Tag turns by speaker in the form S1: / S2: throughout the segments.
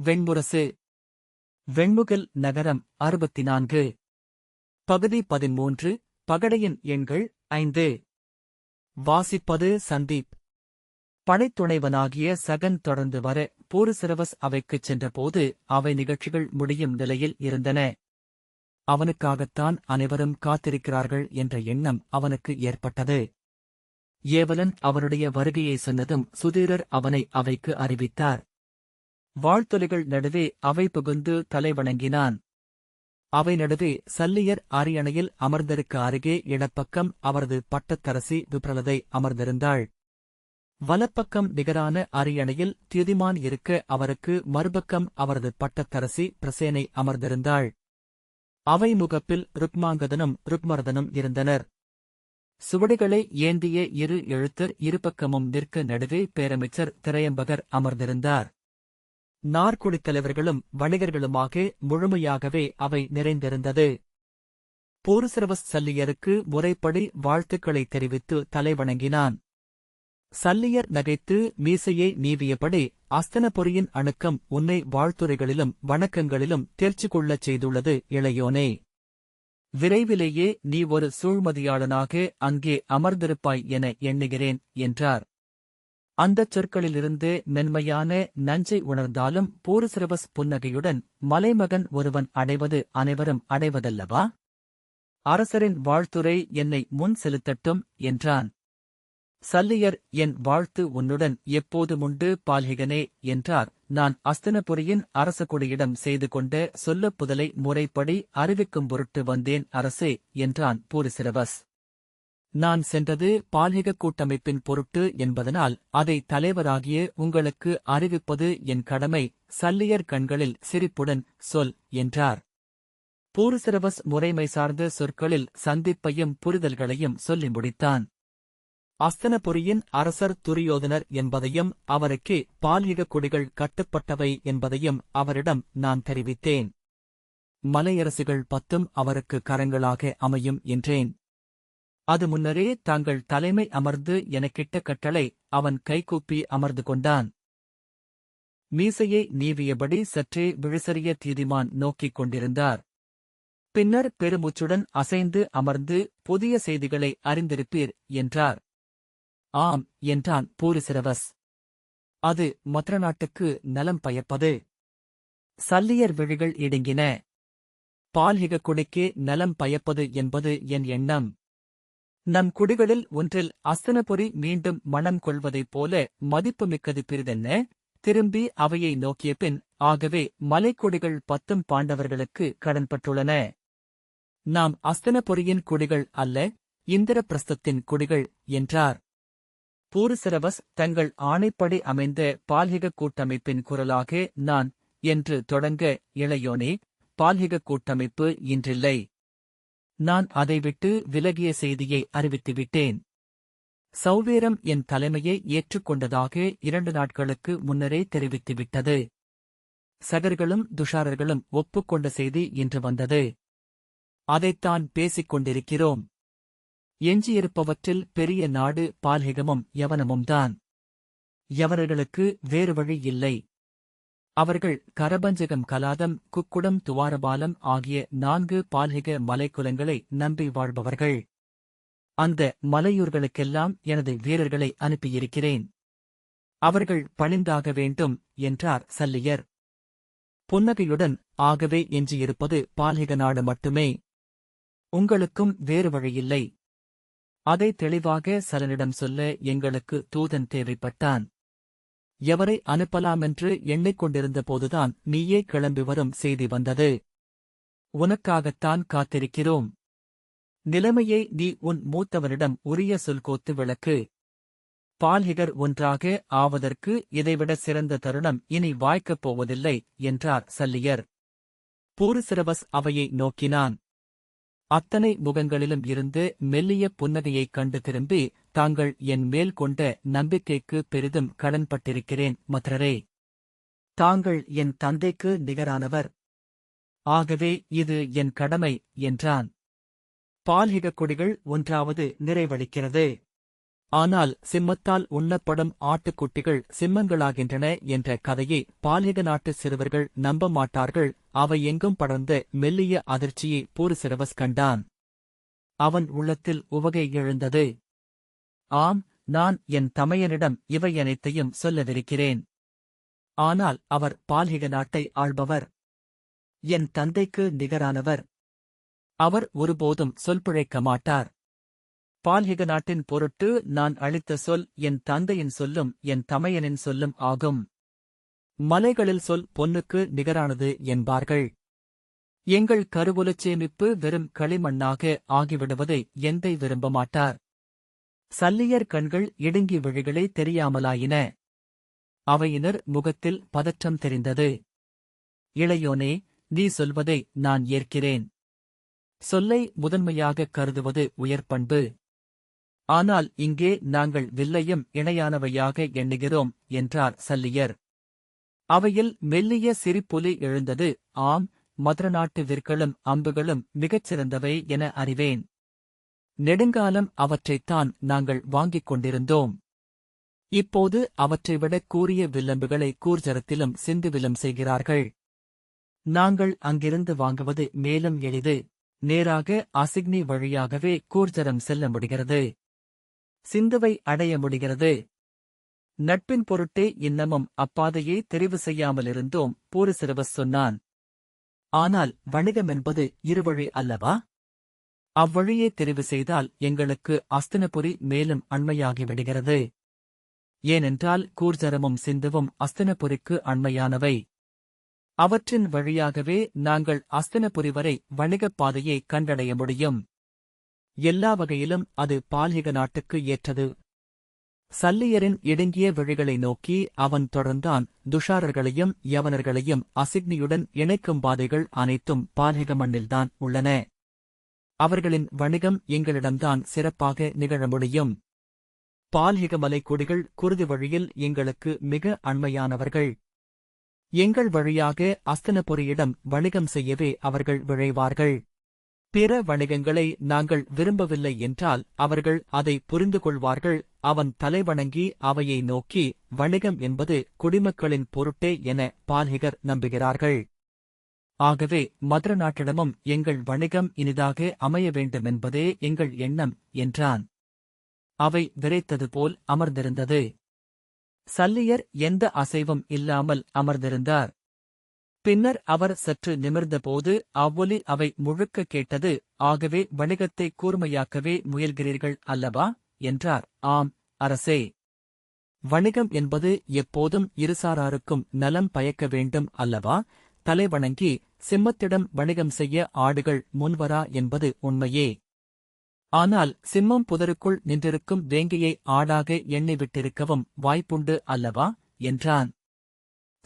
S1: வெண்முரசு. வெண்முகில் நகரம் 64. பகுதி 13. பகடையின் எண்கள் 5. வாசிப்பது சந்தீப். படைத்துணைவனாகிய சகன் தொடர்ந்து வர போருசிரவஸ் அவைக்குச் சென்றபோது அவை நிகழ்ச்சிகள் முடியும் நிலையில் இருந்தன. அவனுக்காகத்தான் அனைவரும் காத்திருக்கிறார்கள் என்ற எண்ணம் அவனுக்கு ஏற்பட்டது. ஏவலன் அவனுடைய வருகையை சொன்னதும் சுதீரர் அவனை அவைக்கு அறிவித்தார். வாழ்த்தொலிகள் நடுவே அவை புகுந்து தலைவணங்கினான். அவை நடுவே சல்லியர் அரியணையில் அமர்ந்திருக்க அருகே இடப்பக்கம் அவரது பட்டத்தரசி விப்ரலதை அமர்ந்திருந்தாள். வலப்பக்கம் நிகரான அரியணையில் தியுதிமான் இருக்க அவருக்கு மறுபக்கம் அவரது பட்டத்தரசி பிரசேனை அமர்ந்திருந்தாள். அவை முகப்பில் ருக்மாங்கதனும் ருக்மர்தனும் இருந்தனர். சுவடிகளை ஏந்திய இரு எழுத்தர் இருபக்கமும் நிற்க நடுவே பேரமைச்சர் திரையம்பகர் அமர்ந்திருந்தார். நாற்குடித் தலைவர்களும் வணிகர்களுமாக முழுமையாகவே அவை நிறைந்திருந்தது. போருசிரவஸ் சல்லியருக்கு முறைப்படி வாழ்த்துக்களை தெரிவித்து தலைவணங்கினான். சல்லியர் நகைத்து மீசையை நீவியபடி, அஸ்தனபுரியின் அணுக்கம் உன்னை வாழ்த்துரைகளிலும் வணக்கங்களிலும் தேர்ச்சி கொள்ளச் செய்துள்ளது இளையோனே. விரைவிலேயே நீ ஒரு சூழ்மதியாளனாக அங்கே அமர்ந்திருப்பாய் என எண்ணுகிறேன் என்றார். அந்தச் சொற்களிலிருந்து மென்மையான நஞ்சை உணர்ந்தாலும் போருசிரவஸ் புன்னகையுடன், மலைமகன் ஒருவன் அடைவது அனைவரும் அடைவதல்லவா? அரசரின் வாழ்த்துரை என்னை முன் செலுத்தட்டும் என்றான். சல்லியர், என் வாழ்த்து உன்னுடன் எப்போதுமுண்டு பால்ஹிகனே என்றார். நான் அஸ்தினபுரியின் அரசகுடியிடம் செய்து கொண்ட சொல்லப்புதலை முறைப்படி அறிவிக்கும் பொருட்டு வந்தேன் அரசே என்றான் போருசிரவஸ். நான் சென்றது பால்ஹிக கூட்டமைப்பின் பொருட்டு என்பதனால் அதை தலைவராகிய உங்களுக்கு அறிவிப்பது என் கடமை. சல்லியர் கண்களில் சிரிப்புடன் சொல் என்றார். போருசிரவஸ் முறைமை சார்ந்த சொற்களில் சந்திப்பையும் புரிதல்களையும் சொல்லி முடித்தான். அஸ்தனபுரியின் அரசர் துரியோதனர் என்பதையும் அவருக்கே பால்ஹிக குடிகள் கட்டுப்பட்டவை என்பதையும் அவரிடம் நான் தெரிவித்தேன். மலையரசுகள் 10 அவருக்கு கரங்களாக அமையும் என்றேன். அது முன்னரே தாங்கள் தலைமை அமர்ந்து எனக்கிட்ட கட்டளை. அவன் கைகூப்பி அமர்ந்து கொண்டான். மீசையை நீவியபடி சற்றே விழிசறிய தியுதிமான் நோக்கிக் கொண்டிருந்தார். பின்னர் பெருமூச்சுடன் அசைந்து அமர்ந்து, புதிய செய்திகளை அறிந்திருப்பீர் என்றார். ஆம் என்றான் போருசிரவஸ். அது மற்ற நாட்டுக்கு நலம் பயப்பது. சல்லியர் விழிகள் இடுங்கின. பால்ஹிக குடிக்கே நலம் பயப்பது என்பது என் எண்ணம். நம் குடிகளில் ஒன்றில் அஸ்தனபுரி மீண்டும் மனம் கொள்வதைப் போல மதிப்புமிக்கது பிறிதென்ன? திரும்பி அவையை நோக்கிய பின், ஆகவே மலைக்குடிகள் 10 பாண்டவர்களுக்கு கடன்பட்டுள்ளன. நாம் அஸ்தனபுரியின் குடிகள் அல்ல, இந்திரபிரஸ்தத்தின் குடிகள் என்றார். போருசிரவஸ் தங்கள் ஆணைப்படி அமைந்த பால்ஹிக கூட்டமைப்பின் குரலாக நான் என்று தொடங்க, இளையோனே, பால்ஹிக கூட்டமைப்பு இன்றில்லை. நான் அதை விட்டு விலகிய செய்தியை அறிவித்துவிட்டேன். சௌவேரம் என் தலைமையை ஏற்றுக்கொண்டதாக 2 நாட்களுக்கு முன்னரே தெரிவித்துவிட்டது. சகர்களும் துஷாரர்களும் ஒப்புக்கொண்ட செய்தி இன்று வந்தது. அதைத்தான் பேசிக் கொண்டிருக்கிறோம். எஞ்சியிருப்பவற்றில் பெரிய நாடு பால்ஹிகமும் யவனமும்தான். யவனர்களுக்கு வேறு வழி இல்லை. அவர்கள் கரபஞ்சகம், கலாதம், குக்குடம், துவாரபாலம் ஆகிய 4 பால்ஹிக மலைக்குலங்களை நம்பி வாழ்பவர்கள். அந்த மலையூர்களுக்கெல்லாம் எனது வீரர்களை அனுப்பியிருக்கிறேன். அவர்கள் பணிந்தாக வேண்டும் என்றார் சல்லியர். புன்னகையுடன், ஆகவே எஞ்சியிருப்பது பால்ஹிக நாடு மட்டுமே. உங்களுக்கும் வேறு வழியில்லை. அதை தெளிவாக சலனிடம் சொல்ல எங்களுக்கு தூதன் தேவைப்பட்டான். எவரை அனுப்பலாமென்று எண்ணிக்கொண்டிருந்த போதுதான் நீயே கிளம்பி வரும் செய்தி வந்தது. உனக்காகத்தான் காத்திருக்கிறோம். நிலைமையை நீ உன் மூத்தவனிடம் உரிய சொல்கோத்து விளக்கு. பால்ஹிகர் ஒன்றாக ஆவதற்கு இதைவிட சிறந்த தருணம் இனி வாய்க்கப் போவதில்லை என்றார் சல்லியர். போருசிரவஸ் அவையை நோக்கினான். அத்தனை முகங்களிலும் இருந்து மெல்லிய புன்னகையைக் கண்டு திரும்பி, தாங்கள் என் மேல் கொண்ட நம்பிக்கைக்கு பெரிதும் கடன்பட்டிருக்கிறேன் மற்றரே. தாங்கள் என் தந்தைக்கு நிகரானவர். ஆகவே இது என் கடமை என்றான். பால்ஹிக கொடிகள் ஒன்றாவது நிறைவளிக்கிறது. ஆனால் சிம்மத்தால் உண்ணப்படும் ஆட்டுக்குட்டிகள் சிம்மங்களாகின்றன என்ற கதையை பால்ஹெக நாட்டு சிறுவர்கள் நம்ப மாட்டார்கள். அவை எங்கும் படர்ந்த மெல்லிய அதிர்ச்சியை பூரிசிரவஸ் கண்டான். அவன் உள்ளத்தில் உவகை எழுந்தது. ஆம், நான் என் தமையனிடம் இவையனைத்தையும் சொல்லவிருக்கிறேன். ஆனால் அவர் பால்ஹெக நாட்டை ஆள்பவர். என் தந்தைக்கு நிகரானவர். அவர் ஒருபோதும் சொல் பிழைக்க மாட்டார். பால்ஹெக நாட்டின் பொருட்டு நான் அளித்த சொல் என் தந்தையின் சொல்லும் என் தமையனின் சொல்லும் ஆகும். மலைகளில் சொல் பொன்னுக்கு நிகரானது என்பார்கள். எங்கள் கருவூலச் சேமிப்பு வெறும் களிமண்ணாக ஆகிவிடுவதை எந்தை விரும்ப மாட்டார். சல்லியர் கண்கள் இடுங்கி விழிகளே தெரியாமலாயின. அவையினர் முகத்தில் பதற்றம் தெரிந்தது. இளையோனே, நீ சொல்வதை நான் ஏற்கிறேன். சொல்லை முதன்மையாகக் கருதுவது உயர்பண்பு. ஆனால் இங்கே நாங்கள் வில்லையும் இணையானவையாக எண்ணுகிறோம் என்றார் சல்லியர். அவையில் மெல்லிய சிரிப்பொலி எழுந்தது. ஆம், மதுர நாட்டு விற்களும் அம்புகளும் மிகச் சிறந்தவை என அறிவேன். நெடுங்காலம் அவற்றைத்தான் நாங்கள் வாங்கிக் கொண்டிருந்தோம். இப்போது அவற்றைவிட கூரிய வில்லம்புகளை கூர்ஜரத்திலும் சிந்துவிலும் செய்கிறார்கள். நாங்கள் அங்கிருந்து வாங்குவது மேலும் எளிது. நேராக அசிக்னி வழியாகவே கூர்ஜரம் செல்ல முடிகிறது. சிந்துவை அடைய முடிகிறது. நட்பின் பொருட்டே இன்னமும் அப்பாதையை தெரிவு செய்யாமலிருந்தோம், பூரிசிரவஸ் சொன்னான். ஆனால் வணிகமென்பது இருவழி அல்லவா? அவ்வழியே தெரிவு செய்தால் எங்களுக்கு அஸ்தினபுரி மேலும் அண்மையாகிவிடுகிறது. ஏனென்றால் கூர்ஜரமும் சிந்துவும் அஸ்தினபுரிக்கு அண்மையானவை. அவற்றின் வழியாகவே நாங்கள் அஸ்தினபுரி வரை வணிகப் பாதையை கண்டடைய முடியும். எல்லா வகையிலும் அது பால்ஹெக நாட்டுக்கு ஏற்றது. சல்லியரின் இடுங்கிய விழிகளை நோக்கி அவன் தொடர்ந்தான். துஷாரர்களையும் யவனர்களையும் அசிக்னியுடன் இணைக்கும் பாதைகள் அனைத்தும் பால்ஹெக மண்ணில்தான் உள்ளன. அவர்களின் வணிகம் எங்களிடம்தான் சிறப்பாக நிகழ முடியும். பால்ஹெக மலைக்கொடிகள் குருதி வழியில் எங்களுக்கு மிக அண்மையானவர்கள். எங்கள் வழியாக அஸ்தினபுரியிடம் வணிகம் செய்யவே அவர்கள் விழைவார்கள். பிற வணிகங்களை நாங்கள் விரும்பவில்லை என்றால் அவர்கள் அதை புரிந்து கொள்வார்கள். அவன் தலைவணங்கி அவையை நோக்கி, வணிகம் என்பது குடிமக்களின் பொருட்டே என பால்ஹெகர் நம்புகிறார்கள். ஆகவே மதுர நாட்டிடமும் எங்கள் வணிகம் இனிதாக அமைய வேண்டுமென்பதே எங்கள் எண்ணம் என்றான். அவை விரைத்தது போல் அமர்ந்திருந்தது. சல்லியர் எந்த அசைவும் இல்லாமல் அமர்ந்திருந்தார். பின்னர் அவர் சற்று நிமிர்ந்தபோது அவ்வொலி அவை முழுக்க கேட்டது. ஆகவே வணிகத்தை கூர்மையாக்கவே முயல்கிறீர்கள் அல்லவா என்றார். ஆம், அரசே. வணிகம் என்பது எப்போதும் இருசாராருக்கும் நலம் பயக்க வேண்டும் அல்லவா? தலைவணங்கி சிம்மத்திடம் வணிகம் செய்ய ஆடுகள் முன்வரா என்பது உண்மையே. ஆனால் சிம்மம் புதருக்குள் நின்றிருக்கும் வேங்கையை ஆடாக எண்ணிவிட்டிருக்கவும் வாய்ப்புண்டு அல்லவா என்றான்.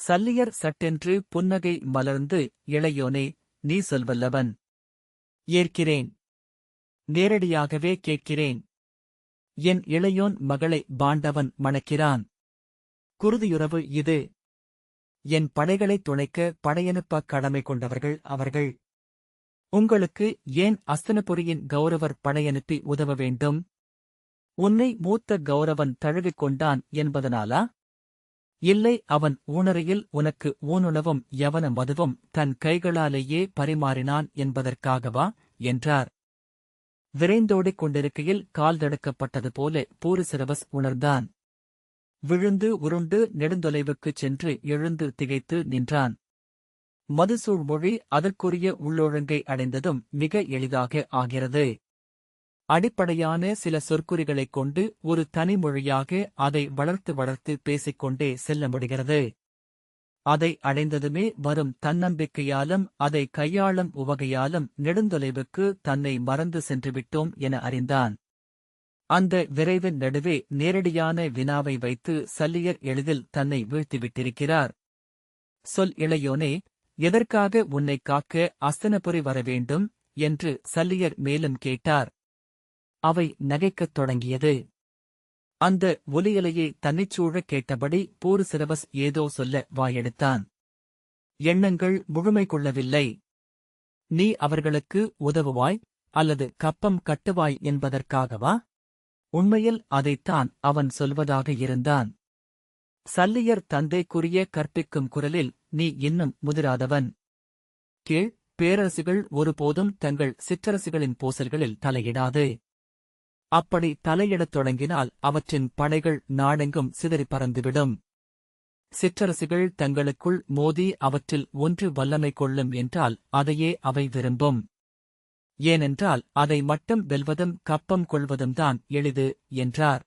S1: சல்லியர் சட்டென்று புன்னகை மலர்ந்து, இளையோனே, நீ சொல்வல்லவன். ஏற்கிறேன். நேரடியாகவே கேட்கிறேன். என் இளையோன் மகளை பாண்டவன் மணக்கிறான். குருதியுறவு இது. என் படைகளைத் துணைக்க படையனுப்ப கடமை கொண்டவர்கள் அவர்கள். உங்களுக்கு ஏன் அஸ்தினபுரியின் கௌரவர் படையனுப்பி உதவ வேண்டும்? உன்னை மூத்த கௌரவன் தழுவிக்கொண்டான் என்பதனாலா? இல்லை, அவன் ஊனறையில் உனக்கு ஊனுணவும் யவன மதுவும் தன் கைகளாலேயே பரிமாறினான் என்பதற்காகவா என்றார். விரைந்தோடிக் கொண்டிருக்கையில் கால் தடுக்கப்பட்டது போல பூரிசிரவஸ் உணர்ந்தான். விழுந்து உருண்டு நெடுந்தொலைவுக்குச் சென்று எழுந்து திகைத்து நின்றான். மதுசூழ் மொழி அதற்குரிய உள்ளொழுங்கை அடைந்ததும் மிக எளிதாக ஆகிறது. அடிப்படையான சில சொற்குறிகளைக் கொண்டு ஒரு தனி மொழியாக அதை வளர்த்து வளர்த்து பேசிக்கொண்டே செல்ல முடிகிறது. அதை அடைந்ததுமே வரும் தன்னம்பிக்கையாலும் அதை கையாளும் உவகையாலும் நெடுந்தொலைவுக்கு தன்னை மறந்து சென்றுவிட்டோம் என அறிந்தான். அந்த விரைவின் நடுவே நேரடியான வினாவை வைத்து சல்லியர் எளிதில் தன்னை வீழ்த்திவிட்டிருக்கிறார். சொல் இளையோனே, எதற்காக உன்னைக் காக்க அஸ்தினபுரி வரவேண்டும் என்று சல்லியர் மேலும் கேட்டார். அவை நகைக்கத் தொடங்கியது. அந்த ஒலியலையை தன்னைச்சூழக் கேட்டபடி பூரிசிரவஸ் ஏதோ சொல்ல வாயெடுத்தான். எண்ணங்கள் முழுமை கொள்ளவில்லை. நீ அவர்களுக்கு உதவுவாய் அல்லது கப்பம் கட்டுவாய் என்பதற்காகவா? உண்மையில் அதைத்தான் அவன் சொல்வதாக இருந்தான். சல்லியர் தந்தைக்குரிய கற்பிக்கும் குரலில், நீ இன்னும் முதிராதவன். கீழ், பேரரசுகள் ஒருபோதும் தங்கள் சிற்றரசுகளின் பூசல்களில் தலையிடாது. அப்படி தலையிடத் தொடங்கினால் அவற்றின் படைகள் நாடெங்கும் சிதறிப் பறந்துவிடும். சிற்றரசுகள் தங்களுக்குள் மோதி அவற்றில் ஒன்று வல்லமை கொள்ளும் என்றால் அதையே அவை விரும்பும். ஏனென்றால் அதை மட்டும் வெல்வதும் கப்பம் கொள்வதும்தான் எளிது என்றார்.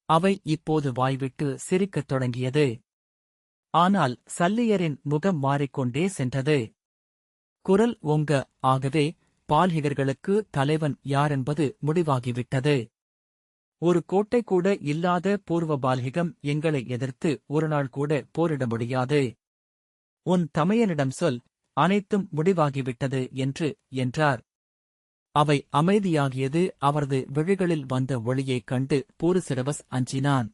S1: அவை இப்போது வாய்விட்டு சிரிக்கத் தொடங்கியது. ஆனால் சல்லியரின் முகம் மாறிக்கொண்டே சென்றது. குரல் ஓங்க, ஆகவே பால்ஹிகர்களுக்கு தலைவன் யாரென்பது முடிவாகிவிட்டது. ஒரு கோட்டை கூட இல்லாத பூர்வ பால்ஹிகம் எங்களை எதிர்த்து ஒருநாள் கூட போரிட முடியாது. உன் தமையனிடம் சொல், அனைத்தும் முடிவாகிவிட்டது என்றார். அவை அமைதியாகியது. அவரது விழிகளில் வந்த ஒளியைக் கண்டு பூருசிரவஸ் அஞ்சினான்.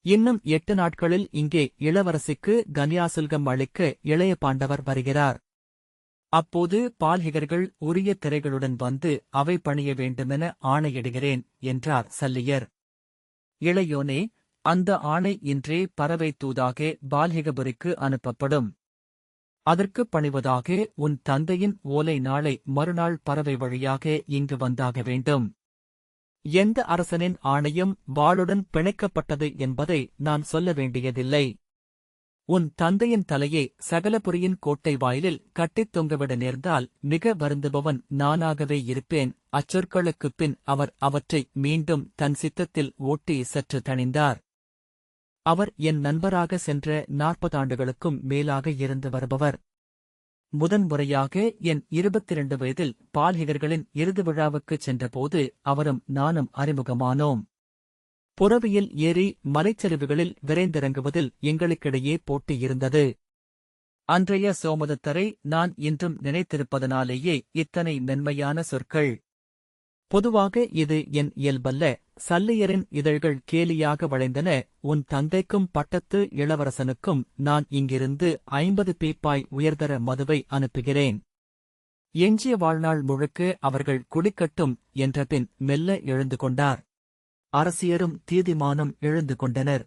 S1: இன்னும் 8 நாட்களில் இங்கே இளவரசிக்கு கன்யாசுல்கம் அளிக்க இளைய பாண்டவர் வருகிறார். அப்போது பால்ஹிகர்கள் உரிய திரைகளுடன் வந்து அவை பணிய வேண்டுமென ஆணையிடுகிறேன் என்றார் சல்லியர். இளையோனே, அந்த ஆணை இன்றே பறவை தூதாக பால்ஹிகபுரிக்கு அனுப்பப்படும். அதற்குப் பணிவதாக உன் தந்தையின் ஓலை நாளை மறுநாள் பறவை வழியாக இங்கு வந்தாக வேண்டும். எந்த அரசனின் ஆணையும் வாளுடன் பிணைக்கப்பட்டது என்பதை நான் சொல்ல வேண்டியதில்லை. உன் தந்தையின் தலையை சகலபுரியின் கோட்டை வாயிலில் கட்டித் தொங்கவிட நேர்ந்தால் மிக வருந்துபவன் நானாகவே இருப்பேன். அச்சொற்களுக்குப் பின் அவர் அவற்றை மீண்டும் தன் சித்தத்தில் ஓட்டி சற்று தணிந்தார். அவர் என் நண்பராக சென்ற 40 ஆண்டுகளுக்கும் மேலாக இருந்து வருபவர். முதன்முறையாக என் 22 வயதில் பால்ஹிகர்களின் இறுதி விழாவுக்குச் சென்றபோது அவரும் நானும் அறிமுகமானோம். புறவியில் ஏறி மலைச்சரிவுகளில் விரைந்திறங்குவதில் எங்களுக்கிடையே போட்டி இருந்தது. அன்றைய சோமதத்தரை நான் இன்றும் நினைத்திருப்பதனாலேயே இத்தனை மென்மையான சொற்கள். பொதுவாக இது என் இயல்பல்ல. சல்லியரின் இதழ்கள் கேலியாக வளைந்தன. உன் தந்தைக்கும் பட்டத்து இளவரசனுக்கும் நான் இங்கிருந்து 50 பீப்பாய் உயர்தர மதுவை அனுப்புகிறேன். எஞ்சிய வாழ்நாள் முழுக்க அவர்கள் குடிக்கட்டும் என்றபின் மெல்ல எழுந்து கொண்டார். அரசியரும் தீதிமானும் எழுந்து கொண்டனர்.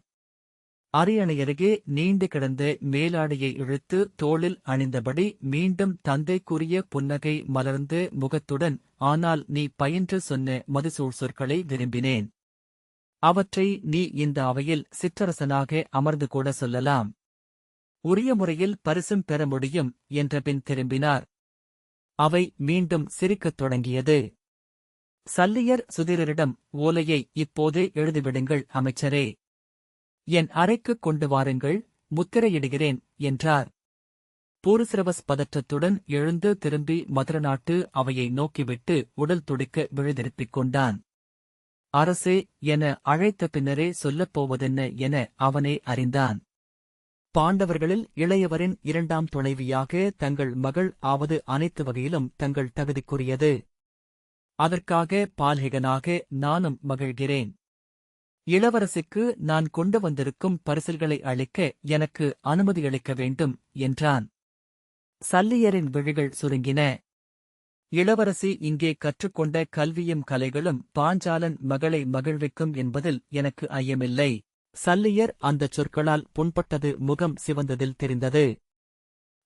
S1: அரியணையருகே நீண்டு கிடந்த மேலாடையை இழுத்து தோளில் அணிந்தபடி மீண்டும் தந்தைக்குரிய புன்னகை மலர்ந்த முகத்துடன், ஆனால் நீ பயின்று சொன்ன மதுசூழ் சொற்களை விரும்பினேன். அவற்றை நீ இந்த அவையில் சிற்றரசனாக அமர்ந்து கூட சொல்லலாம். உரிய முறையில் பரிசும் பெற முடியும் என்றபின் திரும்பினார். அவை மீண்டும் சிரிக்கத் தொடங்கியது. சல்லியர் சுதிரரிடம், ஓலையை இப்போதே எழுதிவிடுங்கள் அமைச்சரே. என் அறைக்குக் கொண்டு வாருங்கள், முத்திரையிடுகிறேன் என்றார். பூருசிரவஸ் பதற்றத்துடன் எழுந்து திரும்பி மதுர நாட்டு அவையை நோக்கிவிட்டு உடல் துடிக்க விழுதிருப்பிக் கொண்டான். அரசே என அழைத்த பின்னரே சொல்லப்போவதென்ன என அவனே அறிந்தான். பாண்டவர்களில் இளையவரின் 2ஆம் துணைவியாக தங்கள் மகள் ஆவது அனைத்து வகையிலும் தங்கள் தகுதிக்குரியது. அதற்காக பால்ஹிகனாக நானும் மகிழ்கிறேன். இளவரசிக்கு நான் கொண்டு வந்திருக்கும் பரிசில்களை அளிக்க எனக்கு அனுமதியளிக்க வேண்டும் என்றான். சல்லியரின் விழிகள் சுருங்கின. இளவரசி இங்கே கற்றுக்கொண்ட கல்வியும் கலைகளும் பாஞ்சாலன் மகளை மகிழ்விக்கும் என்பதில் எனக்கு ஐயமில்லை. சல்லியர் அந்தச் சொற்களால் புண்பட்டது முகம் சிவந்ததில் தெரிந்தது.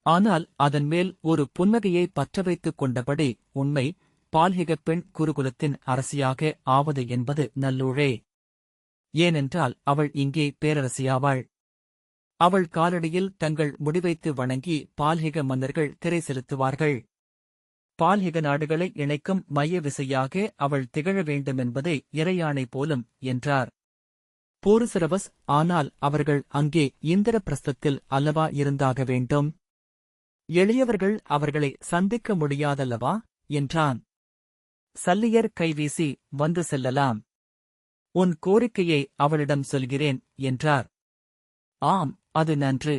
S1: ஆனால் அதன்மேல் ஒரு புன்னகையை பற்றவைத்துக் கொண்டபடி, உண்மை, பால்ஹிகப் பெண் குருகுலத்தின் அரசியாக ஆவது என்பது நல்லூழே. ஏனென்றால் அவள் இங்கே பேரரசியாவாள். அவள் காலடியில் தங்கள் முடிவைத்து வணங்கி பால்ஹிக மன்னர்கள் திரை செலுத்துவார்கள். பால்ஹிக நாடுகளை இணைக்கும் மைய விசையாக அவள் திகழ வேண்டுமென்பதை இறையாணை போலும் என்றார். பூருசிரவஸ், ஆனால் அவர்கள் அங்கே இந்திரபிரஸ்தத்தில் அல்லவா இருந்தாக வேண்டும்? எளியவர்கள் அவர்களை சந்திக்க முடியாதல்லவா என்றான். சல்லியர் கைவீசி, வந்து செல்லலாம். உன் கோரிக்கையை அவளிடம் சொல்கிறேன் என்றார். ஆம், அது நன்று.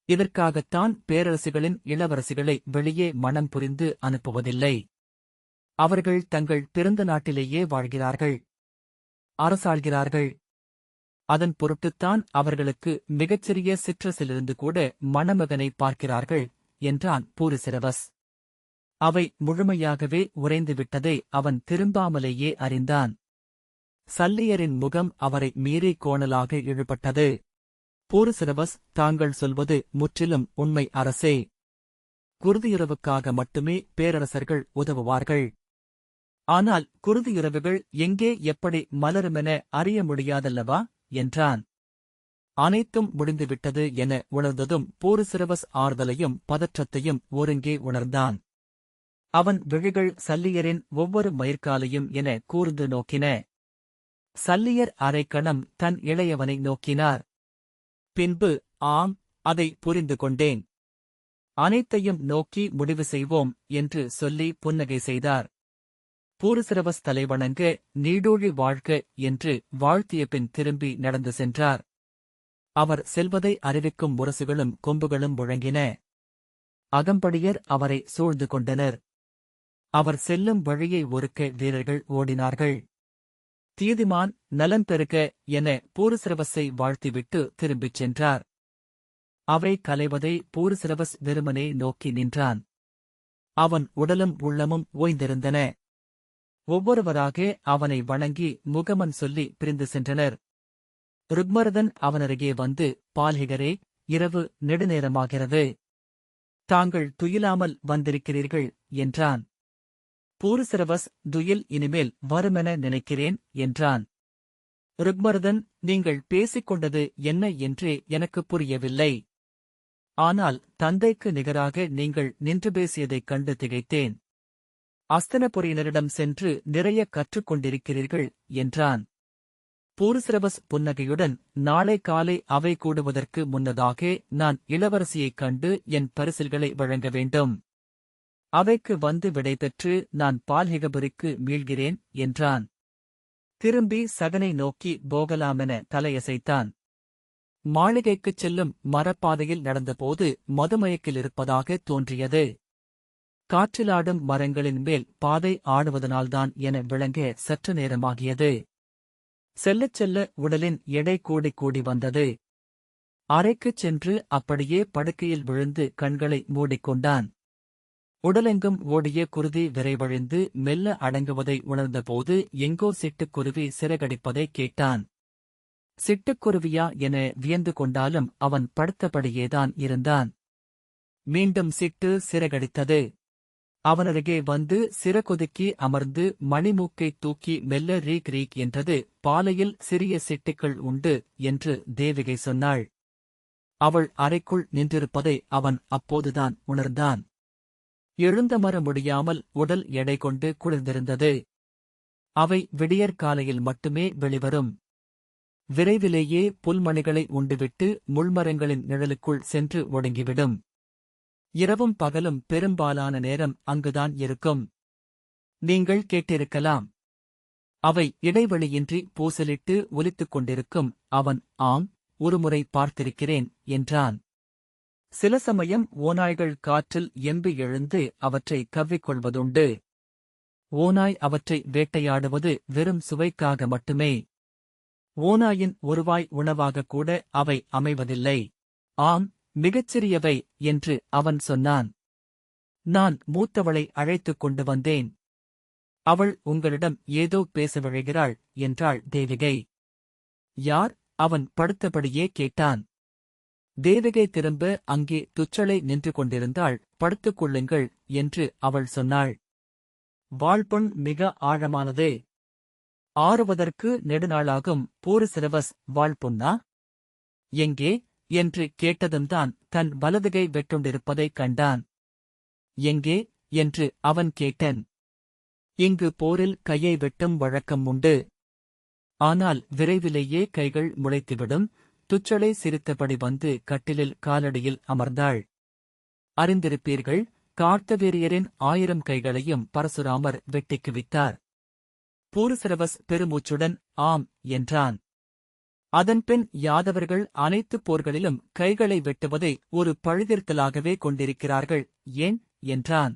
S1: இதற்காகத்தான் பேரரசுகளின் இளவரசிகளை வெளியே மணம் புரிந்து அனுப்புவதில்லை. அவர்கள் தங்கள் பிறந்த நாட்டிலேயே வாழ்கிறார்கள், அரசாள்கிறார்கள். அதன் பொருட்டுத்தான் அவர்களுக்கு மிகச்சிறிய சிற்றரசிலிருந்து கூட மணமகனை பார்க்கிறார்கள் என்றான் பூருசிரவஸ். அவை முழுமையாகவே உறைந்துவிட்டதை அவன் திரும்பாமலேயே அறிந்தான். சல்லியரின் முகம் அவரை மீறி கோணலாக இழுபட்டது. பூருசிரவஸ், தாங்கள் சொல்வது முற்றிலும் உண்மை அரசே. குருதியுறவுக்காக மட்டுமே பேரரசர்கள் உதவுவார்கள். ஆனால் குருதியுறவுகள் எங்கே எப்படி மலருமென அறிய முடியாதல்லவா என்றான். அனைத்தும் முடிந்துவிட்டது என உணர்ந்ததும் பூருசிரவஸ் ஆறுதலையும் பதற்றத்தையும் ஒருங்கே உணர்ந்தான். அவன் விழிகள் சல்லியரின் ஒவ்வொரு மயிர்காலையும் என கூர்ந்து நோக்கின. சல்லியர் அரைக்கணம் தன் இளையவனை நோக்கினார். பின்பு, ஆம், அதை புரிந்து கொண்டேன். அனைத்தையும் நோக்கி முடிவு செய்வோம் என்று சொல்லி புன்னகை செய்தார். பூருசிரவஸ் தலைவணங்க, நீடூழி வாழ்க என்று வாழ்த்திய பின் திரும்பி நடந்து சென்றார். அவர் செல்வதை அறிவிக்கும் முரசுகளும் கொம்புகளும் முழங்கின. அகம்படியர் அவரை சூழ்ந்து கொண்டனர். அவர் செல்லும் வழியை ஒருக்க வீரர்கள் ஓடினார்கள். தீதிமான் நலன் பெருக என பூருசிரவஸை வாழ்த்திவிட்டு திரும்பிச் சென்றார். அவை கலைவதை பூருசிரவஸ் வெறுமனே நோக்கி நின்றான். அவன் உடலும் உள்ளமும் ஓய்ந்திருந்தன. ஒவ்வொருவராக அவனை வணங்கி முகமன் சொல்லி பிரிந்து சென்றனர். ருக்மரதன் அவனருகே வந்து, பால்ஹிகரே, இரவு நெடுநேரமாகிறது. தாங்கள் துயிலாமல் வந்திருக்கிறீர்கள் என்றான். பூருசிரவஸ், துயில் இனிமேல் வருமென நினைக்கிறேன் என்றான். ருக்மரதன், நீங்கள் பேசிக் கொண்டது என்ன என்றே எனக்குப் புரியவில்லை. ஆனால் தந்தைக்கு நிகராக நீங்கள் நின்று பேசியதைக் கண்டு திகைத்தேன். அஸ்தனபுரியினரிடம் சென்று நிறைய கற்றுக்கொண்டிருக்கிறீர்கள் என்றான். பூருசிரவஸ் புன்னகையுடன், நாளை காலை அவை கூடுவதற்கு முன்னதாக நான் இளவரசியைக் கண்டு என் பரிசில்களை வழங்க வேண்டும். அவைக்கு வந்து விடை பெற்று நான் பால்ஹிகபுரிக்கு மீள்கிறேன் என்றான். திரும்பி சகனை நோக்கி போகலாமென தலையசைத்தான். மாளிகைக்குச் செல்லும் மரப்பாதையில் நடந்தபோது மதுமயக்கிலிருப்பதாக தோன்றியது. காற்றிலாடும் மரங்களின் மேல் பாதை ஆடுவதனால்தான் என விளங்க சற்று நேரமாகியது. செல்லச் செல்ல உடலின் எடை கூடி வந்தது. அறைக்குச் சென்று அப்படியே படுக்கையில் விழுந்து கண்களை மூடிக்கொண்டான். உடலெங்கும் ஓடிய குருதி விரைவழிந்து மெல்ல அடங்குவதை உணர்ந்தபோது எங்கோ சிட்டுக்குருவி சிறகடிப்பதைக் கேட்டான். சிட்டுக்குருவியா என வியந்து கொண்டாலும் அவன் படுத்தபடியேதான் இருந்தான். மீண்டும் சிட்டு சிறகடித்தது. அவனருகே வந்து சிறகொதுக்கி அமர்ந்து மணிமூக்கைத் தூக்கி மெல்ல ரீக் ரீக் என்றது. பாலையில் சிறிய சிட்டுக்கள் உண்டு என்று தேவிகை சொன்னாள். அவள் அறைக்குள் நின்றிருப்பதை அவன் அப்போதுதான் உணர்ந்தான். எழுந்தமர முடியாமல் உடல் எடை கொண்டு குளிர்ந்திருந்தது. அவை விடியற்காலையில் மட்டுமே வெளிவரும். விரைவிலேயே புல்மணிகளை உண்டுவிட்டு முள்மரங்களின் நிழலுக்குள் சென்று ஒடுங்கிவிடும். இரவும் பகலும் பெரும்பாலான நேரம் அங்குதான் இருக்கும். நீங்கள் கேட்டிருக்கலாம். அவை இடைவெளியின்றி பூசலிட்டு ஒலித்துக் கொண்டிருக்கும். அவன், ஆம், ஒருமுறை பார்த்திருக்கிறேன் என்றான். சில சமயம் ஓநாய்கள் காற்றில் எம்பி எழுந்து அவற்றை கவ்விக்கொள்வதுண்டு. ஓநாய் அவற்றை வேட்டையாடுவது வெறும் சுவைக்காக மட்டுமே. ஓநாயின் ஒருவாய் உணவாகக் கூட அவை அமைவதில்லை. ஆம், மிகச்சிறியவை என்று அவன் சொன்னான். நான் மூத்தவளை அழைத்துக் கொண்டு வந்தேன். அவள் உங்களிடம் ஏதோ பேச விழைகிறாள் என்றாள் தேவிகை. யார்? அவன் படுத்தபடியே கேட்டான். தேவிகை திரும்ப அங்கே துச்சளை நின்று கொண்டிருந்தாள். படுத்துக் கொள்ளுங்கள் என்று அவள் சொன்னாள். வாழ்பொன் மிக ஆழமானது. ஆறுவதற்கு நெடுநாளாகும். பூருசிரவஸ், வாழ்பொன்னா? எங்கே என்று கேட்டதும்தான் தன் வலதுகை வெட்டுண்டிருப்பதைக் கண்டான். எங்கே என்று அவன் கேட்டன். இங்கு போரில் கையை வெட்டும் வழக்கம் உண்டு. ஆனால் விரைவிலேயே கைகள் முளைத்துவிடும். துச்சளை சிரித்தபடி வந்து கட்டிலில் காலடியில் அமர்ந்தாள். அறிந்திருப்பீர்கள், கார்த்தவீரியரின் 1000 கைகளையும் பரசுராமர் வெட்டிக் குவித்தார். பூருசிரவஸ் பெருமூச்சுடன் ஆம் என்றான். அதன்பின் யாதவர்கள் அனைத்து போர்களிலும் கைகளை வெட்டுவதை ஒரு பழுதிர்த்தலாகவே கொண்டிருக்கிறார்கள். ஏன் என்றான்.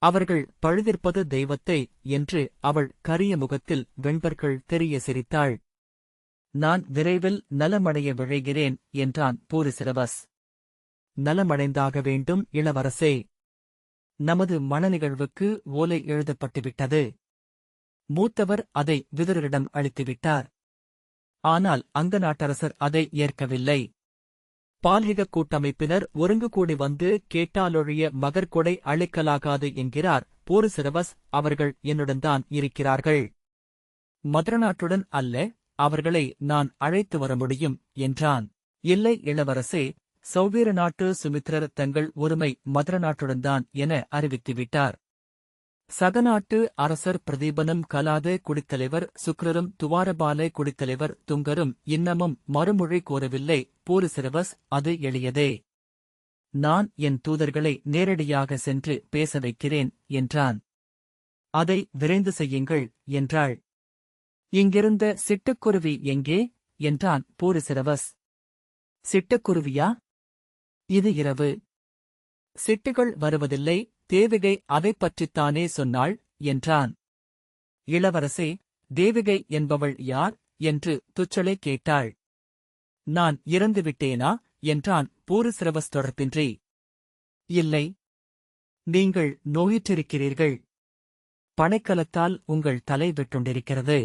S1: அவர்கள் பழுதிர்ப்பது தெய்வத்தை என்று அவள் கரிய முகத்தில் வெண்பற்கள் தெரிய சிரித்தாள். நான் விரைவில் நலமடைய விழைகிறேன் என்றான் பூருசிரவஸ். நலமடைந்தாக வேண்டும் இளவரசே. நமது மணநிகழ்வுக்கு ஓலை எழுதப்பட்டுவிட்டது. மூத்தவர் அதை விதுரரிடம் அளித்துவிட்டார். ஆனால் அங்க நாட்டரசர் அதை ஏற்கவில்லை. பால்ஹிக கூட்டமைப்பினர் ஒருங்கு கூடி வந்து கேட்டாலொழிய மகர்கொடை அளிக்கலாகாது என்கிறார் போருசிரவஸ். அவர்கள் என்னுடன்தான் இருக்கிறார்கள். மதுரநாட்டுடன் அல்ல, அவர்களை நான் அழைத்து வர முடியும் என்றான். இல்லை இளவரசே, சௌவீர நாட்டு சுமித்திரர் தங்கள் ஒருமை மதுரநாட்டுடன்தான் என அறிவித்துவிட்டார். சகநாட்டு அரசர் பிரதீபனும் கலாத குடித்தலைவர் சுக்ரரும் துவாரபால குடித்தலைவர் துங்கரும் இன்னமும் மறுமொழி கோரவில்லை. போருசிரவஸ், அது எளியதே. நான் என் தூதர்களை நேரடியாக சென்று பேச வைக்கிறேன் என்றான். அதை விரைந்து செய்யுங்கள் என்றாள். இங்கிருந்த சிட்டுக்குருவி எங்கே என்றான் போருசிரவஸ். சிட்டுக்குருவியா? இது இரவு. சிட்டுகள் வருவதில்லை, தேவிகை அதைப் பற்றித்தானே சொன்னாள் என்றான். இளவரசே, தேவிகை என்பவள் யார் என்று துச்சளை கேட்டாள். நான் இறந்துவிட்டேனா என்றான் போருசிரவஸ் தொடர்பின்றி. இல்லை, நீங்கள் நோயுற்றிருக்கிறீர்கள். பனைக்கலத்தால் உங்கள் தலை வெட்டுண்டிருக்கிறது.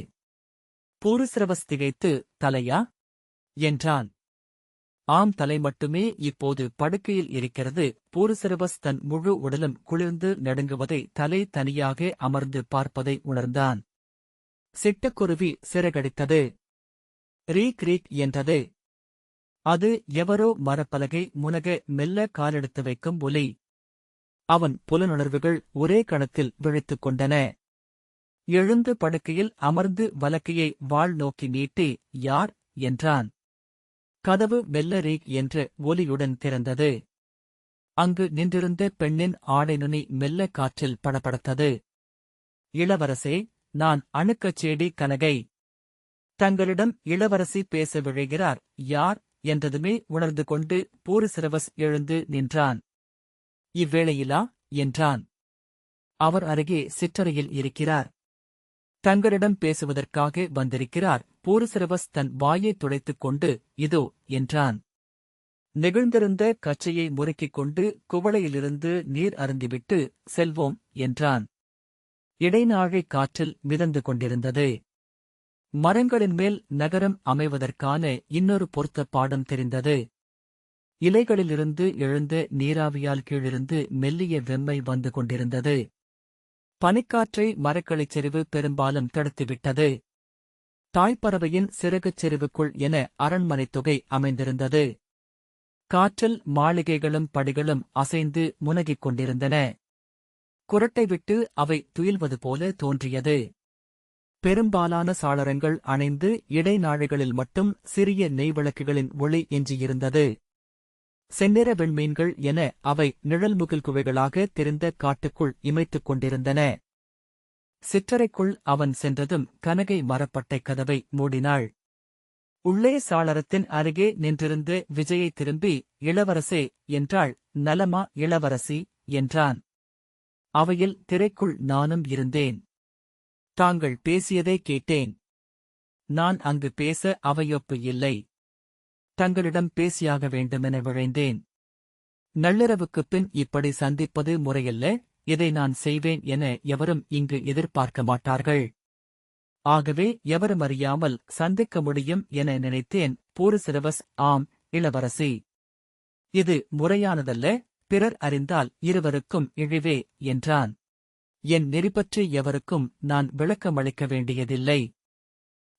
S1: போருசிரவஸ் திகைத்து, தலையா என்றான். ஆம், தலை மட்டுமே இப்போது படுக்கையில் இருக்கிறது. போருசிரவஸ் தன் முழு உடலும் குளிர்ந்து நடுங்குவதை தலை தனியாக அமர்ந்து பார்ப்பதை உணர்ந்தான். சிட்டுக்குருவி சிறகடித்தது. ரீக் ரீக் என்றது. அது எவரோ மரப்பலகை முனக மெல்ல காலெடுத்து வைக்கும் ஒலி. அவன் புலனுணர்வுகள் ஒரே கணத்தில் விழித்துக் கொண்டன. எழுந்து படுக்கையில் அமர்ந்து வலக்கையை வாள் நோக்கி நீட்டி, யார் என்றான். கதவு மெல்ல ரீக் என்ற ஒலியுடன் திறந்தது. அங்கு நின்றிருந்த பெண்ணின் ஆடை நுனி மெல்ல காற்றில் படபடத்தது. இளவரசே, நான் அணுக்கச்சேடி கனகை. தங்களிடம் இளவரசி பேச விழைகிறார். யார் என்றதுமே உணர்ந்து கொண்டு போருசிரவஸ் எழுந்து நின்றான். இவ்வேளையிலா என்றான். அவர் அருகே சிற்றறையில் இருக்கிறார். தங்களிடம் பேசுவதற்காக வந்திருக்கிறார். போருசிரவஸ் தன் வாயைத் துடைத்துக் கொண்டு, இதோ என்றான். நெகிழ்ந்திருந்த கச்சையை முறுக்கிக் கொண்டு குவளையிலிருந்து நீர் அருந்திவிட்டு, செல்வோம் என்றான். இடைநாழை காற்றில் மிதந்து கொண்டிருந்தது. மரங்களின் மேல் நகரம் அமைவதற்கான இன்னொரு பொருத்த பாடம் தெரிந்தது. இலைகளிலிருந்து எழுந்த நீராவியால் கீழிருந்து மெல்லிய வெம்மை வந்து கொண்டிருந்தது. பனிக்காற்றை மரக்கிளைச் செறிவு பெரும்பாலும் தடுத்துவிட்டது. தாய்ப்பறவையின் சிறகுச் செறிவுக்குள் என அரண்மனைத் தொகை அமைந்திருந்தது. காற்றில் மாளிகைகளும் படிகளும் அசைந்து முனகிக் கொண்டிருந்தன. குரட்டை விட்டு அவை துயில்வது போல தோன்றியது. பெரும்பாலான சாளரங்கள் அணைந்து இடைநாழிகளில் மட்டும் சிறிய நெய்விளக்குகளின் ஒளி எஞ்சியிருந்தது. செந்நிற வெண்மீன்கள் என அவை நிழல்முகில் குவைகளாக தெரிந்த காட்டுக்குள் இமைத்துக் கொண்டிருந்தன. சிற்றறைக்குள் அவன் சென்றதும் கனகை மரப்பட்டைக் கதவை மூடினாள். உள்ளே சாளரத்தின் அருகே நின்றிருந்த விஜயை திரும்பி, இளவரசே என்றாள். நலமா இளவரசி என்றான். அவையில் திரைக்குள் நானும் இருந்தேன். தாங்கள் பேசியதை கேட்டேன். நான் அங்கு பேச அவையொப்பு இல்லை. தங்களிடம் பேசியாக வேண்டுமென விழைந்தேன். நள்ளிரவுக்குப் பின் இப்படி சந்திப்பது முறையல்ல. இதை நான் செய்வேன் என எவரும் இங்கு எதிர்பார்க்க மாட்டார்கள். ஆகவே எவரும் அறியாமல் சந்திக்க முடியும் என நினைத்தேன். போருசிரவஸ், ஆம் இளவரசி. இது முறையானதல்ல. பிறர் அறிந்தால் இருவருக்கும் இழிவே என்றான். என் நெறிப்பற்றி எவருக்கும் நான் விளக்கமளிக்க வேண்டியதில்லை.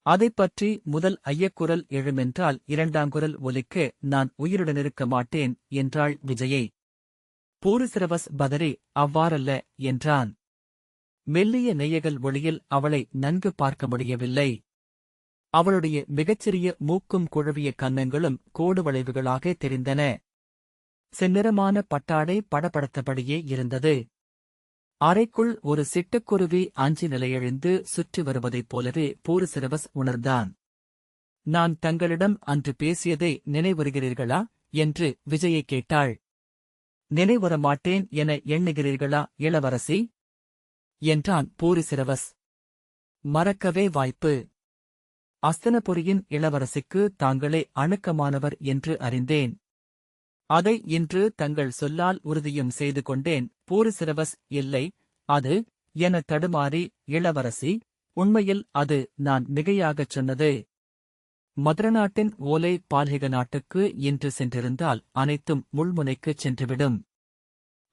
S1: அதைப்பற்றி முதல் ஐயக்குரல் எழுமென்றால் இரண்டாங்குரல் ஒலிக்க நான் உயிருடனிருக்க மாட்டேன் என்றாள் விஜயை. போருசிரவஸ் பதறி, அவ்வாறல்ல என்றான். மெல்லிய நெய்யகல் ஒளியில் அவளை நன்கு பார்க்க முடியவில்லை. அவளுடைய மிகச்சிறிய மூக்கும் குழவிய கன்னங்களும் கோடு வளைவுகளாக தெரிந்தன. செந்நிறமான பட்டாடை படபடத்தபடியே இருந்தது. அறைக்குள் ஒரு சிட்டுக்குருவி அஞ்சி நிலையெழுந்து சுற்றி வருவதைப் போலவே போருசிரவஸ் உணர்ந்தான். நான் தங்களிடம் அன்று பேசியதை நினைவுறுகிறீர்களா என்று விஜயை கேட்டாள். நினைவுறமாட்டேன் என எண்ணுகிறீர்களா இளவரசி என்றான் போருசிரவஸ். மறக்கவே வாய்ப்பு. அஸ்தனபுரியின் இளவரசிக்கு தாங்களே அணுக்கமானவர் என்று அறிந்தேன். அதை இன்று தங்கள் சொல்லால் உறுதியும் செய்து கொண்டேன். போருசிரவஸ், இல்லை, அது என தடுமாறி, இளவரசி உண்மையில் அது நான் மிகையாகச் சொன்னது. மதுரநாட்டின் ஓலை பால்ஹிக நாட்டுக்கு இன்று சென்றிருந்தால் அனைத்தும் முள்முனைக்குச் சென்றுவிடும்.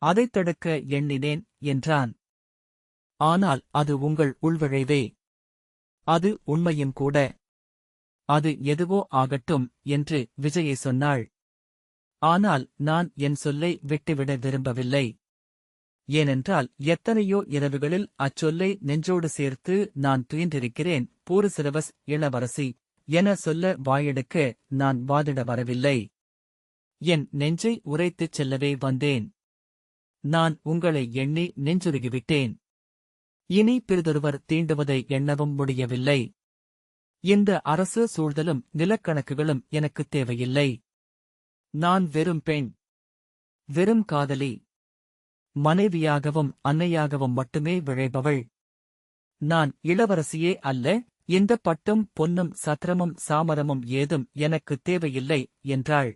S1: அதைத் தடுக்க எண்ணினேன் என்றான். ஆனால் அது உங்கள் உள்விழைவே. அது உண்மையும் கூட. அது எதுவோ ஆகட்டும் என்று விஜயை சொன்னாள். ஆனால் நான் என் சொல்லை விட்டுவிட விரும்பவில்லை. ஏனென்றால் எத்தனையோ இரவுகளில் அச்சொல்லை நெஞ்சோடு சேர்த்து நான் துயின்றிருக்கிறேன். பூரிசிரவஸ் இளவரசி என சொல்ல வாயெடுக்க நான் வாதிட வரவில்லை. என் நெஞ்சை உரைத்துச் செல்லவே வந்தேன். நான் உங்களை எண்ணி நெஞ்சுருகிவிட்டேன். இனி பிறிதொருவர் தீண்டுவதை எண்ணவும் முடியவில்லை. இந்த அரசு சூழ்தலும் நிலக்கணக்குகளும் எனக்குத் தேவையில்லை. நான் வெறும் பெண், வெறும் காதலி, மனைவியாகவும் அன்னையாகவும் மட்டுமே விழைபவள். நான் இளவரசியே அல்ல. இந்த பட்டும் பொன்னும் சத்திரமும் சாமரமும் ஏதும் எனக்குத் தேவையில்லை என்றாள்.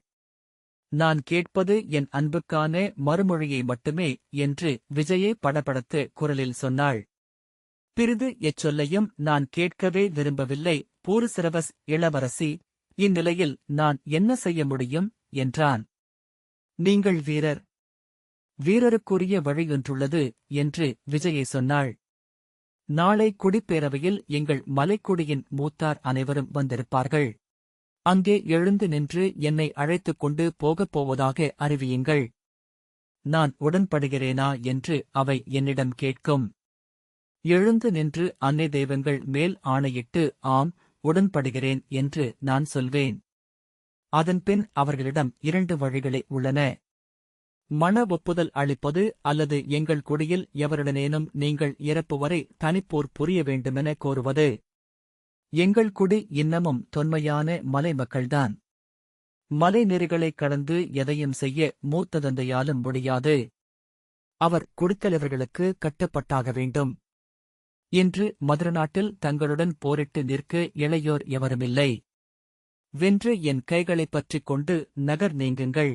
S1: நான் கேட்பது என் அன்புக்கான மறுமொழியை மட்டுமே என்று விஜயை படபடத்து குரலில் சொன்னாள். பிறிது எச்சொல்லையும் நான் கேட்கவே விரும்பவில்லை. பூரிசிரவஸ் இளவரசி, இந்நிலையில் நான் என்ன செய்ய முடியும் என்றான். நீங்கள் வீரர். வீரருக்குரிய வழியொன்றுள்ளது என்று விஜயை சொன்னாள். நாளை குடிப்பேரவையில் எங்கள் மலைக்குடியின் மூத்தார் அனைவரும் வந்திருப்பார்கள். அங்கே எழுந்து நின்று என்னை அழைத்துக் கொண்டு போகப் போவதாக அறிவியுங்கள். நான் உடன்படுகிறேனா என்று அவை என்னிடம் கேட்கும். எழுந்து நின்று அன்னை தெய்வங்கள் மேல் ஆணையிட்டு ஆம், உடன்படுகிறேன் என்று நான் சொல்வேன். அதன்பின் அவர்களிடம் 2 வழிகளே உள்ளன. மன ஒப்புதல் அளிப்பது அல்லது எங்கள் குடியில் எவருடனேனும் நீங்கள் இறப்பு வரை தனிப்போர் புரிய வேண்டுமென கோருவது. எங்கள் குடி இன்னமும் தொன்மையான மலை மக்கள்தான். மலை நெறிகளைக் கடந்து எதையும் செய்ய மூத்த தந்தையாலும் முடியாது. அவர் குடித்தலைவர்களுக்கு கட்டுப்பட்டாக வேண்டும். இன்று மதுரநாட்டில் தங்களுடன் போரிட்டு நிற்க இளையோர் எவருமில்லை. வென்று என் கைகளைப் பற்றிக் கொண்டு நகர் நீங்குங்கள்.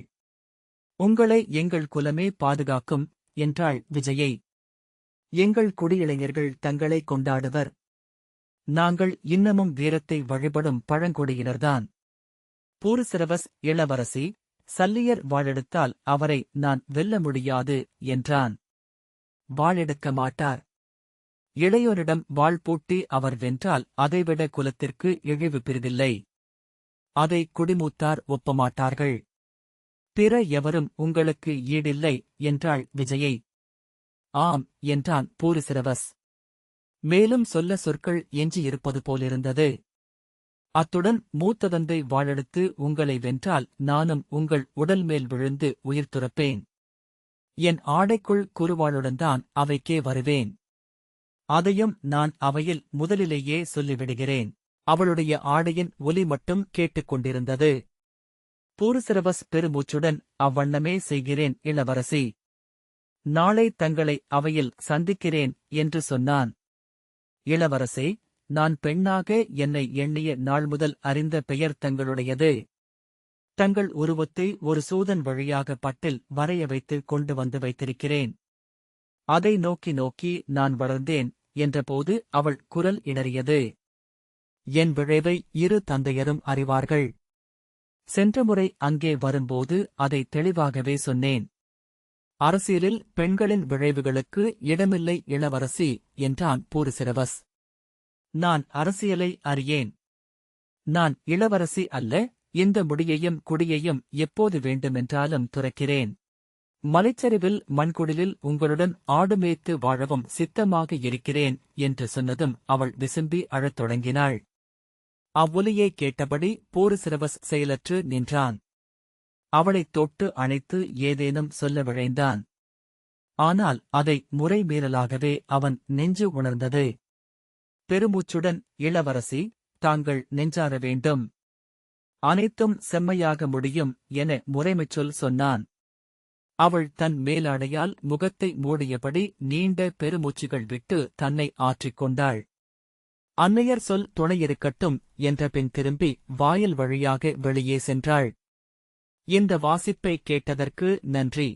S1: உங்களை எங்கள் குலமே பாதுகாக்கும் என்றாள் விஜயை. எங்கள் குடியிளைஞர்கள் தங்களை கொண்டாடுவர். நாங்கள் இன்னமும் வீரத்தை வழிபடும் பழங்குடியினர்தான். பூரிசிரவஸ் இளவரசி, சல்லியர் வாளெடுத்தால் அவரை நான் வெல்ல முடியாது என்றான். வாளெடுக்க மாட்டார். இளையோரிடம் வாள் பூட்டி அவர் வென்றால் அதைவிட குலத்திற்கு இழிவு பிறிதில்லை. அதை குடிமூத்தார் ஒப்பமாட்டார்கள். பிற எவரும் உங்களுக்கு ஈடில்லை என்றாள் விஜயை. ஆம் என்றான் பூரிசிரவஸ். மேலும் சொல்ல சொற்கள் எஞ்சியிருப்பது போலிருந்தது. அத்துடன் மூத்த தந்தை வாளெடுத்து உங்களை வென்றால் நானும் உங்கள் உடல் மேல் விழுந்து உயிர் துறப்பேன். என் ஆடைக்குள் குறுவாளுடன்தான் அவைக்கே வருவேன். அதையும் நான் அவையில் முதலிலேயே சொல்லிவிடுகிறேன். அவளுடைய ஆடையின் ஒலி மட்டும் கேட்டுக்கொண்டிருந்தது. பூரிசிரவஸ் பெருமூச்சுடன் அவ்வண்ணமே செய்கிறேன் இளவரசி. நாளை தங்களை அவையில் சந்திக்கிறேன் என்று சொன்னான். இளவரசே, நான் பெண்ணாக என்னை எண்ணிய நாள் முதல் அறிந்த பெயர் தங்களுடையது. தங்கள் உருவத்தை ஒரு சூதன் வழியாக பட்டில் வரைய வைத்து கொண்டு வந்து வைத்திருக்கிறேன். அதை நோக்கி நோக்கி நான் வளர்ந்தேன் என்றபோது அவள் குரல் இடறியது. என் விழைவை 2 தந்தையரும் அறிவார்கள். சென்ற முறை அங்கே வரும்போது அதை தெளிவாகவே சொன்னேன். அரசியலில் பெண்களின் விழைவுகளுக்கு இடமில்லை இளவரசி என்றான் பூரிசிரவஸ். நான் அரசியலை அறியேன். நான் இளவரசி அல்ல. இந்த முடியையும் குடியையும் எப்போது வேண்டுமென்றாலும் துறக்கிறேன். மலைச்சரிவில் மண்குடிலில் உங்களுடன் ஆடுமேய்த்து வாழவும் சித்தமாக இருக்கிறேன் என்று சொன்னதும் அவள் விசும்பி அழத் தொடங்கினாள். அவ்வொலியைக் கேட்டபடி பூரிசிரவஸ் செயலற்று நின்றான். அவளைத் தொட்டு அணைத்து ஏதேனும் சொல்ல விழைந்தான். ஆனால் அதை முறைமீறலாகவே அவன் நெஞ்சு உணர்ந்தது. பெருமூச்சுடன் இளவரசி, தாங்கள் நெஞ்சார வேண்டும். அனைத்தும் செம்மையாக முடியும் என முறைமைச்சொல் சொன்னான். அவள் தன் மேலாடையால் முகத்தை மூடியபடி நீண்ட பெருமூச்சுகள் விட்டு தன்னை ஆற்றிக்கொண்டாள். அன்னையர் சொல் துணையிருக்கட்டும் என்ற பின் திரும்பி வாயில் வழியாக வெளியே சென்றாள். இந்த வாசிப்பை கேட்டதற்கு நன்றி.